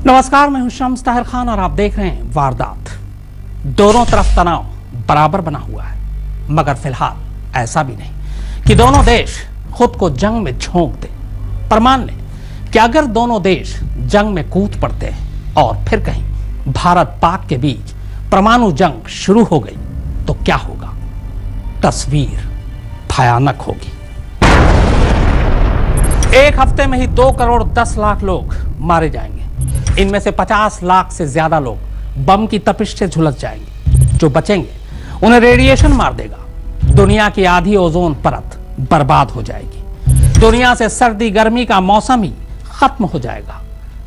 नमस्कार, मैं हूं शम्स ताहिर खान और आप देख रहे हैं वारदात। दोनों तरफ तनाव बराबर बना हुआ है, मगर फिलहाल ऐसा भी नहीं कि दोनों देश खुद को जंग में झोंक दें। पर मान लें कि अगर दोनों देश जंग में कूद पड़ते हैं और फिर कहीं भारत पाक के बीच परमाणु जंग शुरू हो गई तो क्या होगा? तस्वीर भयानक होगी। एक हफ्ते में ही 2 करोड़ 10 लाख लोग मारे जाएंगे। इनमें से 50 लाख से ज्यादा लोग बम की तपिश से झुलस जाएंगे। जो बचेंगे उन्हें रेडिएशन मार देगा। दुनिया की आधी ओजोन परत बर्बाद हो जाएगी। दुनिया से सर्दी गर्मी का मौसम ही खत्म हो जाएगा।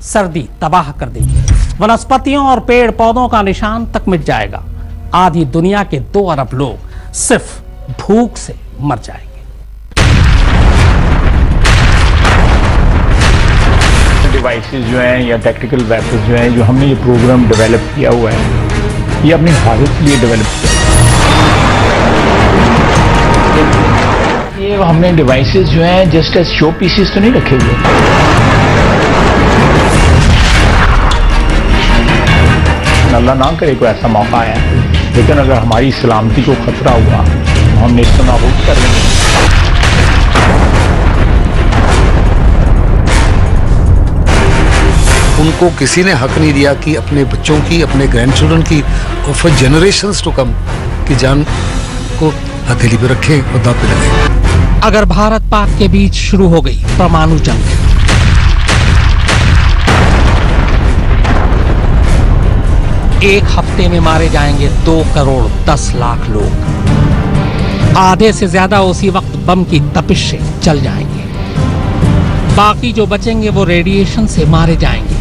सर्दी तबाह कर देगी। वनस्पतियों और पेड़ पौधों का निशान तक मिट जाएगा। आधी दुनिया के 2 अरब लोग सिर्फ भूख से मर जाएंगे। डिवाइसेस जो हैं या टैक्टिकल वेपन्स जो हैं, जो हमने ये प्रोग्राम डेवलप किया हुआ है, ये अपनी हालत के लिए डेवलप किया। ये हमने डिवाइसेस जो हैं जस्ट एज शो पीसेस तो नहीं रखे हुए। अल्लाह ना करे कोई ऐसा मौका आया, लेकिन अगर हमारी सलामती को खतरा हुआ तो हमने इसको नाबूद कर देंगे। उनको किसी ने हक नहीं दिया कि अपने बच्चों की, अपने ग्रैंड चिल्ड्रन की और फॉर जनरेशंस टू कम की जान को हथेली पे रखें और दांव पे लगाएं। अगर भारत पाक के बीच शुरू हो गई परमाणु जंग, एक हफ्ते में मारे जाएंगे 2 करोड़ 10 लाख लोग। आधे से ज्यादा उसी वक्त बम की तपिश से जल जाएंगे। बाकी जो बचेंगे वो रेडिएशन से मारे जाएंगे।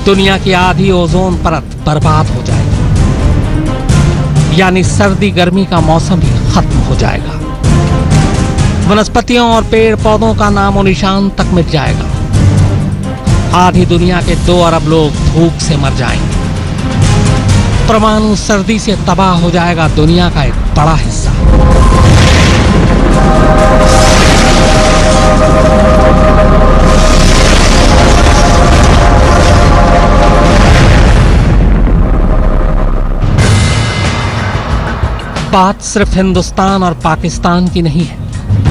दुनिया की आधी ओजोन परत बर्बाद हो जाएगी, यानी सर्दी गर्मी का मौसम ही खत्म हो जाएगा। वनस्पतियों और पेड़ पौधों का नामो निशान तक मिट जाएगा। आधी दुनिया के 2 अरब लोग भूख से मर जाएंगे। परमाणु सर्दी से तबाह हो जाएगा दुनिया का एक बड़ा हिस्सा। बात सिर्फ हिंदुस्तान और पाकिस्तान की नहीं है,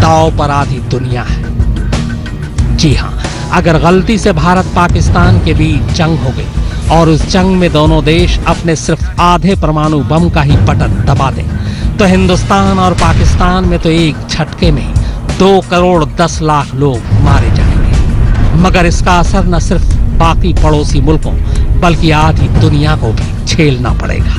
दांव पर आधी दुनिया है। जी हां, अगर गलती से भारत पाकिस्तान के बीच जंग हो गई और उस जंग में दोनों देश अपने सिर्फ आधे परमाणु बम का ही बटन दबा दें तो हिंदुस्तान और पाकिस्तान में तो एक झटके में ही 2 करोड़ 10 लाख लोग मारे जाएंगे। मगर इसका असर न सिर्फ बाकी पड़ोसी मुल्कों बल्कि आधी दुनिया को भी झेलना पड़ेगा।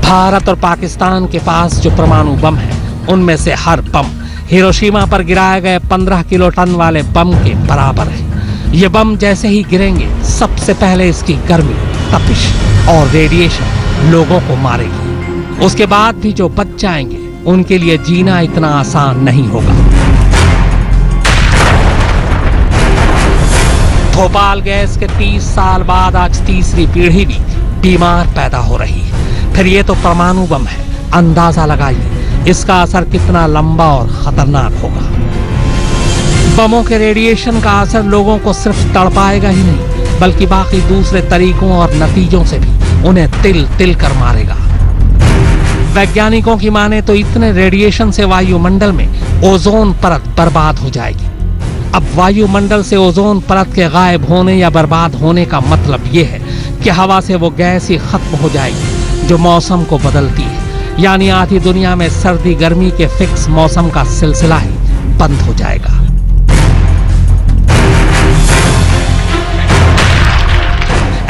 भारत और पाकिस्तान के पास जो परमाणु बम है, उनमें से हर बम हिरोशिमा पर गिराए गए 15 किलो टन वाले बम के बराबर है। ये बम जैसे ही गिरेंगे, सबसे पहले इसकी गर्मी, तपिश और रेडिएशन लोगों को मारेगी। उसके बाद भी जो बच जाएंगे, उनके लिए जीना इतना आसान नहीं होगा। भोपाल गैस के 30 साल बाद आज तीसरी पीढ़ी भी बीमार पैदा हो रही है। फिर ये तो परमाणु बम है, अंदाजा लगाइए इसका असर कितना लंबा और खतरनाक होगा। बमों के रेडिएशन का असर लोगों को सिर्फ तड़पाएगा ही नहीं, बल्कि बाकी दूसरे तरीकों और नतीजों से भी उन्हें तिल तिल कर मारेगा। वैज्ञानिकों की माने तो इतने रेडिएशन से वायुमंडल में ओजोन परत बर्बाद हो जाएगी। अब वायुमंडल से ओजोन परत के गायब होने या बर्बाद होने का मतलब ये है कि हवा से वो गैस ही खत्म हो जाएगी जो मौसम को बदलती है, यानी आधी दुनिया में सर्दी गर्मी के फिक्स मौसम का सिलसिला ही बंद हो जाएगा।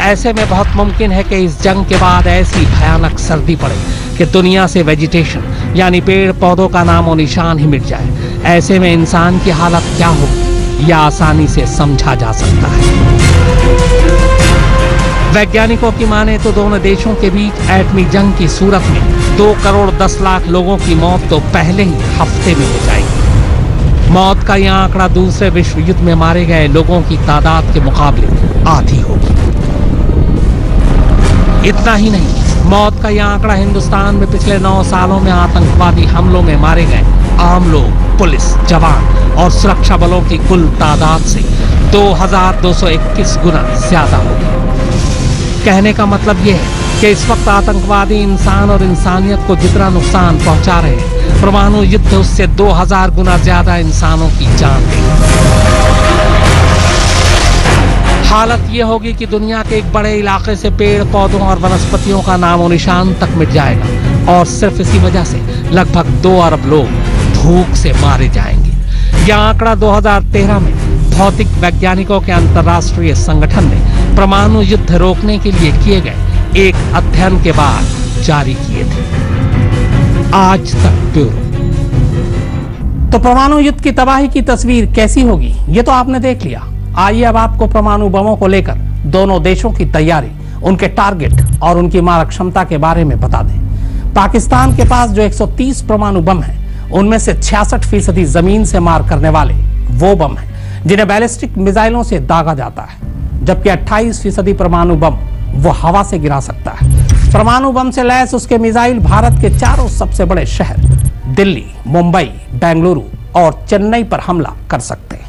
ऐसे में बहुत मुमकिन है कि इस जंग के बाद ऐसी भयानक सर्दी पड़े कि दुनिया से वेजिटेशन यानी पेड़ पौधों का नामो निशान ही मिट जाए। ऐसे में इंसान की हालत क्या होगी, यह आसानी से समझा जा सकता है। वैज्ञानिकों की माने तो दोनों देशों के बीच एटमी जंग की सूरत में 2 करोड़ 10 लाख लोगों की मौत तो पहले ही हफ्ते में हो जाएगी। मौत का यह आंकड़ा दूसरे विश्व युद्ध में मारे गए लोगों की तादाद के मुकाबले आधी होगी। इतना ही नहीं, मौत का यह आंकड़ा हिंदुस्तान में पिछले 9 सालों में आतंकवादी हमलों में मारे गए आम लोग, पुलिस जवान और सुरक्षा बलों की कुल तादाद से 2221 गुना ज्यादा होगी। कहने का मतलब यह है कि इस वक्त आतंकवादी इंसान और इंसानियत को जितना नुकसान पहुंचा रहे हैं, परमाणु युद्ध उससे 2000 गुना ज्यादा इंसानों की जान लेगा। हालत यह होगी कि दुनिया के एक बड़े इलाके से पेड़ पौधों और वनस्पतियों का नामो निशान तक मिट जाएगा और सिर्फ इसी वजह से लगभग 2 अरब लोग भूख से मारे जाएंगे। यह आंकड़ा 2013 में भौतिक वैज्ञानिकों के अंतर्राष्ट्रीय संगठन ने परमाणु युद्ध रोकने के लिए किए गए एक अध्ययन के बाद जारी किए थे। आज तक ब्यूरो। तो परमाणु युद्ध की तबाही की तस्वीर कैसी होगी ये तो आपने देख लिया। आइए अब आपको परमाणु बमों को लेकर दोनों देशों की तैयारी, उनके टारगेट और उनकी मारक क्षमता के बारे में बता दें। पाकिस्तान के पास जो 130 परमाणु बम हैं, उनमें से 66% जमीन से मार करने वाले वो बम हैं जिन्हें बैलिस्टिक मिसाइलों से दागा जाता है, जबकि 28% परमाणु बम वो हवा से गिरा सकता है। परमाणु बम से लैस उसके मिसाइल भारत के 4 सबसे बड़े शहर दिल्ली, मुंबई, बेंगलुरु और चेन्नई पर हमला कर सकते हैं।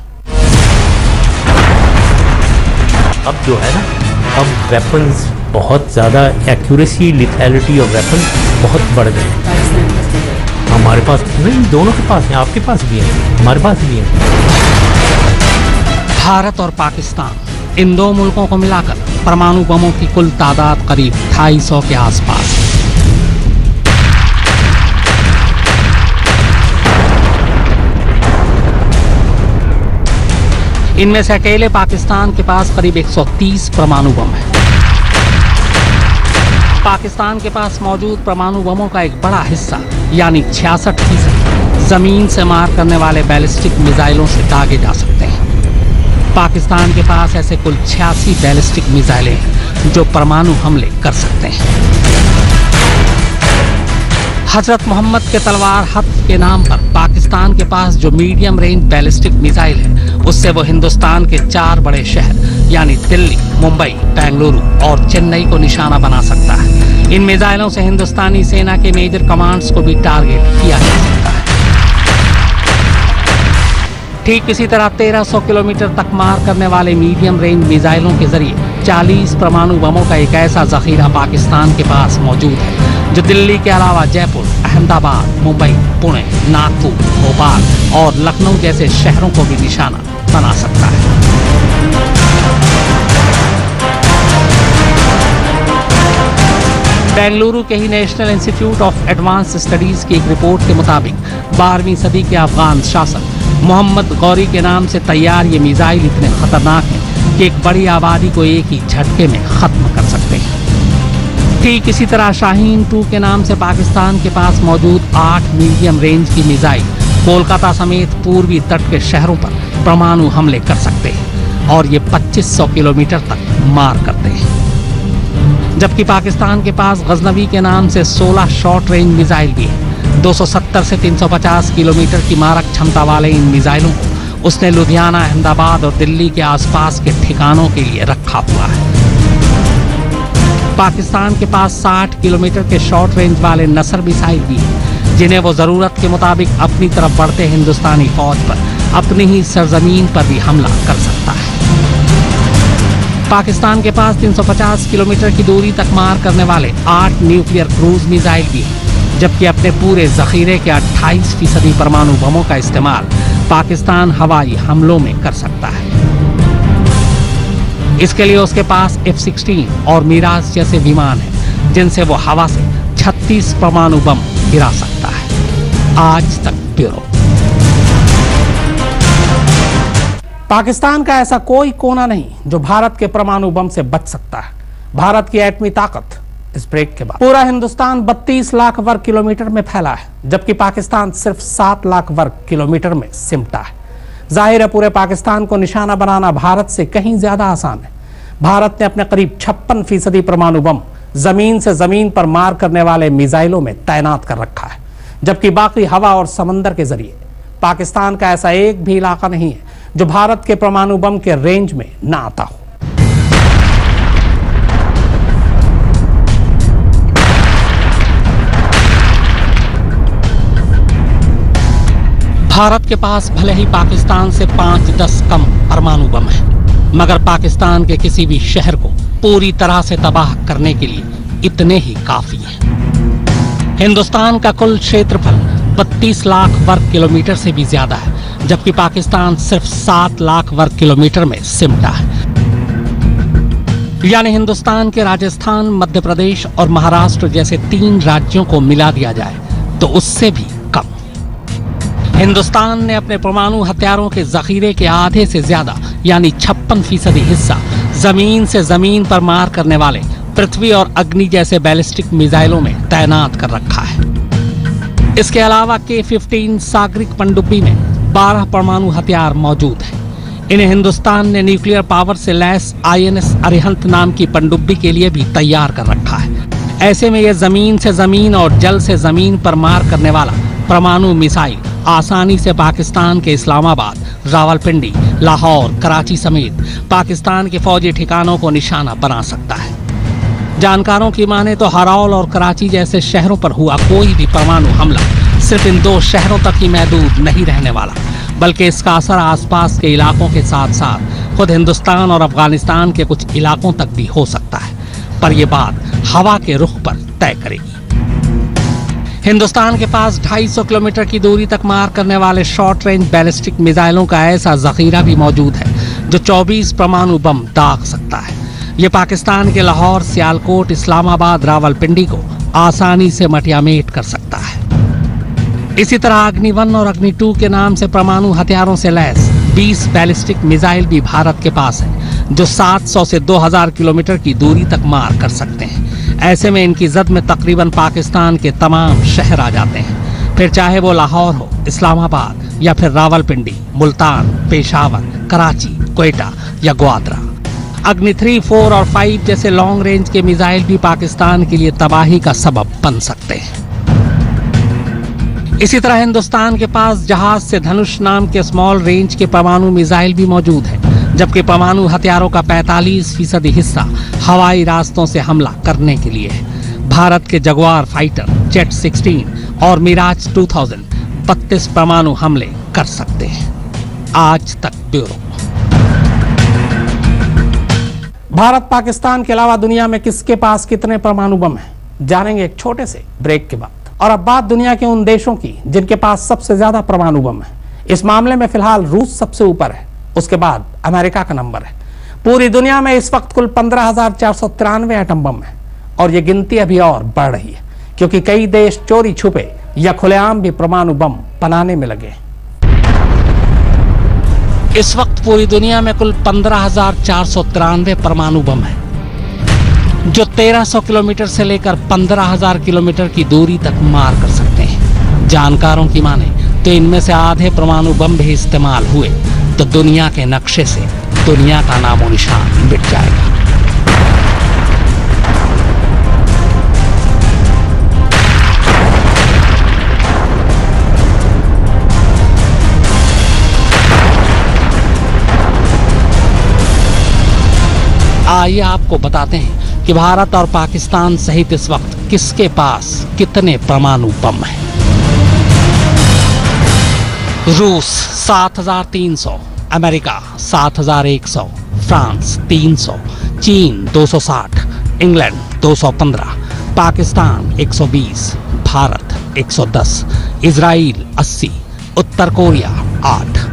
अब जो है ना, अब वेपन्स बहुत ज़्यादा, एक्यूरेसी, लिथैलिटी ऑफ वेपन्स बहुत बढ़ गए। हमारे पास नहीं, दोनों के पास है, आपके पास भी है, हमारे पास भी है। भारत और पाकिस्तान, इन 2 मुल्कों को मिलाकर परमाणु बमों की कुल तादाद करीब 250 के आसपास। इनमें से अकेले पाकिस्तान के पास करीब 130 परमाणु बम है। पाकिस्तान के पास मौजूद परमाणु बमों का एक बड़ा हिस्सा यानी 66% जमीन से मार करने वाले बैलिस्टिक मिसाइलों से दागे जा सकते हैं। पाकिस्तान के पास ऐसे कुल 86 बैलिस्टिक मिसाइलें हैं जो परमाणु हमले कर सकते हैं। हजरत मोहम्मद के तलवार हत्फ के नाम पर पाकिस्तान के पास जो मीडियम रेंज बैलिस्टिक मिसाइल है, उससे वो हिंदुस्तान के 4 बड़े शहर यानी दिल्ली, मुंबई, बेंगलुरु और चेन्नई को निशाना बना सकता है। इन मिसाइलों से हिंदुस्तानी सेना के मेजर कमांड्स को भी टारगेट किया जा सकता है। ठीक इसी तरह 1300 किलोमीटर तक मार करने वाले मीडियम रेंज मिसाइलों के जरिए 40 परमाणु बमों का एक ऐसा जखीरा पाकिस्तान के पास मौजूद है जो दिल्ली के अलावा जयपुर, अहमदाबाद, मुंबई, पुणे, नागपुर, भोपाल और लखनऊ जैसे शहरों को भी निशाना बना सकता है। बेंगलुरु के ही national institute of advance studies की एक रिपोर्ट के मुताबिक 12वीं सदी के अफगान शासक मोहम्मद गौरी के नाम से तैयार ये मिसाइल इतने खतरनाक हैं कि एक बड़ी आबादी को एक ही झटके में खत्म कर सकते हैं। ठीक इसी तरह शाहीन 2 के नाम से पाकिस्तान के पास मौजूद 8 मीडियम रेंज की मिसाइल कोलकाता समेत पूर्वी तट के शहरों पर परमाणु हमले कर सकते हैं और ये 2500 किलोमीटर तक मार करते हैं। जबकि पाकिस्तान के पास गजनवी के नाम से 16 शॉर्ट रेंज मिसाइल भी है। 270 से 350 किलोमीटर की मारक क्षमता वाले इन मिसाइलों को उसने लुधियाना, अहमदाबाद और दिल्ली के आसपास के ठिकानों के लिए रखा हुआ है। पाकिस्तान के पास 60 किलोमीटर के शॉर्ट रेंज वाले नसर मिसाइल भी हैं, जिन्हें वो जरूरत के मुताबिक अपनी तरफ बढ़ते हिंदुस्तानी फौज पर अपनी ही सरजमीन पर भी हमला कर सकता है। पाकिस्तान के पास 350 किलोमीटर की दूरी तक मार करने वाले 8 न्यूक्लियर क्रूज मिसाइल भी हैं, जबकि अपने पूरे जखीरे के 28% परमाणु बमों का इस्तेमाल पाकिस्तान हवाई हमलों में कर सकता है। इसके लिए उसके पास F-16 और मिराज जैसे विमान हैं, जिनसे वो हवा से 36 परमाणु बम गिरा सकता है। आज तक ब्यूरो। पाकिस्तान का ऐसा कोई कोना नहीं जो भारत के परमाणु बम से बच सकता है। भारत की एटमी ताकत इस ब्रेक के बाद पूरा हिंदुस्तान 32 लाख वर्ग किलोमीटर में फैला है, जबकि पाकिस्तान सिर्फ 7 लाख वर्ग किलोमीटर में सिमटा है। जाहिर है पूरे पाकिस्तान को निशाना बनाना भारत से कहीं ज्यादा आसान है। भारत ने अपने करीब 56% परमाणु बम जमीन से जमीन पर मार करने वाले मिसाइलों में तैनात कर रखा है, जबकि बाकी हवा और समंदर के जरिए पाकिस्तान का ऐसा एक भी इलाका नहीं है जो भारत के परमाणु बम के रेंज में ना आता हो। भारत के पास भले ही पाकिस्तान से 5-10 कम परमाणु बम है, मगर पाकिस्तान के किसी भी शहर को पूरी तरह से तबाह करने के लिए इतने ही काफी हैं। हिंदुस्तान का कुल क्षेत्रफल 32 लाख वर्ग किलोमीटर से भी ज्यादा है, जबकि पाकिस्तान सिर्फ 7 लाख वर्ग किलोमीटर में सिमटा है। यानी हिंदुस्तान के राजस्थान, मध्य प्रदेश और महाराष्ट्र जैसे 3 राज्यों को मिला दिया जाए तो उससे भी कम। हिंदुस्तान ने अपने परमाणु हथियारों के जखीरे के आधे से ज्यादा यानी 56% हिस्सा जमीन से जमीन पर मार करने वाले पृथ्वी और अग्नि जैसे बैलिस्टिक मिसाइलों में तैनात कर रखा है। इसके अलावा K-15 सागरिक पनडुब्बी में 12 परमाणु हथियार मौजूद हैं। इन्हें हिंदुस्तान ने न्यूक्लियर पावर से लैस INS अरिहंत नाम की पनडुब्बी के लिए भी तैयार कर रखा है। ऐसे में यह जमीन से जमीन और जल से जमीन पर मार करने वाला परमाणु मिसाइल आसानी से पाकिस्तान के इस्लामाबाद, रावलपिंडी, लाहौर, कराची समेत पाकिस्तान के फौजी ठिकानों को निशाना बना सकता है। जानकारों की माने तो हरौल और कराची जैसे शहरों पर हुआ कोई भी परमाणु हमला सिर्फ इन 2 शहरों तक ही महदूद नहीं रहने वाला, बल्कि इसका असर आसपास के इलाकों के साथ साथ खुद हिंदुस्तान और अफगानिस्तान के कुछ इलाकों तक भी हो सकता है। पर यह बात हवा के रुख पर तय करेगी। हिंदुस्तान के पास 250 किलोमीटर की दूरी तक मार करने वाले शॉर्ट रेंज बैलिस्टिक मिसाइलों का ऐसा जखीरा भी मौजूद है जो 24 परमाणु बम दाग सकता है। ये पाकिस्तान के लाहौर, सियालकोट, इस्लामाबाद, रावलपिंडी को आसानी से मटियामेट कर सकता है। इसी तरह अग्नि 1 और अग्नि 2 के नाम से परमाणु हथियारों से लैस 20 बैलिस्टिक मिसाइल भी भारत के पास है, जो 700 से 2000 किलोमीटर की दूरी तक मार कर सकते हैं। ऐसे में इनकी जद में तकरीबन पाकिस्तान के तमाम शहर आ जाते हैं, फिर चाहे वो लाहौर हो, इस्लामाबाद या फिर रावलपिंडी, मुल्तान, पेशावर, कराची, क्वेटा या ग्वादरा। अग्नि 3, 4 और 5 जैसे लॉन्ग रेंज के मिसाइल भी पाकिस्तान के लिए तबाही का सबब बन सकते हैं। इसी तरह हिंदुस्तान के पास जहाज से धनुष नाम के स्मॉल रेंज के परमाणु मिसाइल भी मौजूद है, जबकि परमाणु हथियारों का 45% हिस्सा हवाई रास्तों से हमला करने के लिए है। भारत के जगुआर फाइटर, जेट 16 और मिराज 2000 32 परमाणु हमले कर सकते हैं। आज तक ब्यूरो। भारत पाकिस्तान के अलावा दुनिया में किसके पास कितने परमाणु बम हैं, जानेंगे एक छोटे से ब्रेक के बाद। और अब बात दुनिया के उन देशों की जिनके पास सबसे ज्यादा परमाणु बम है। इस मामले में फिलहाल रूस सबसे ऊपर है, उसके बाद अमेरिका का नंबर है। पूरी दुनिया में इस वक्त कुल 15,493 एटम बम है और ये गिनती अभी और बढ़ रही है, क्योंकि कई देश चोरी छुपे या खुलेआम भी परमाणु बम बनाने में लगे। इस वक्त पूरी दुनिया में कुल 15,493 परमाणु बम है, जो 1300 किलोमीटर से लेकर 15,000 किलोमीटर की दूरी तक मार कर सकते हैं। जानकारों की माने तो इनमें से आधे परमाणु बम भी इस्तेमाल हुए तो दुनिया के नक्शे से दुनिया का नामो निशान मिट जाएगा। आइए आपको बताते हैं कि भारत और पाकिस्तान सहित इस वक्त किसके पास कितने परमाणु बम हैं। रूस 7,300, अमेरिका 7,100, फ्रांस 300, चीन 260, इंग्लैंड 215, पाकिस्तान 120, भारत 110, इजराइल 80, उत्तर कोरिया 8।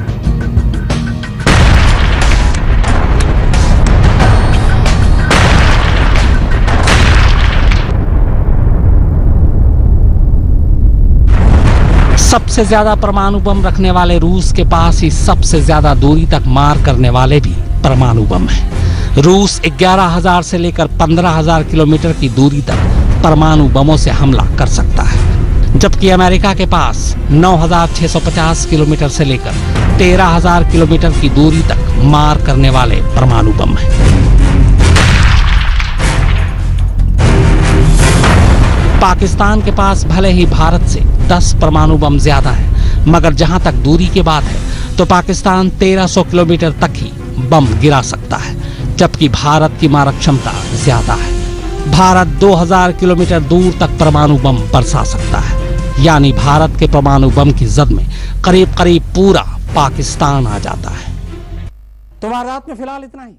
सबसे ज्यादा परमाणु बम रखने वाले रूस के पास ही सबसे ज्यादा दूरी तक मार करने वाले भी परमाणु बम हैं। रूस 11,000 से लेकर 15,000 किलोमीटर की दूरी तक परमाणु बमों से हमला कर सकता है, जबकि अमेरिका के पास 9,650 किलोमीटर से लेकर 13,000 किलोमीटर की दूरी तक मार करने वाले परमाणु बम हैं। पाकिस्तान के पास भले ही भारत से 10 परमाणु बम ज्यादा है, मगर जहां तक दूरी की बात है तो पाकिस्तान 1300 किलोमीटर तक ही बम गिरा सकता है, जबकि भारत की मारक क्षमता ज्यादा है। भारत 2000 किलोमीटर दूर तक परमाणु बम बरसा सकता है, यानी भारत के परमाणु बम की जद में करीब करीब पूरा पाकिस्तान आ जाता है। तो वारदात में फिलहाल इतना ही।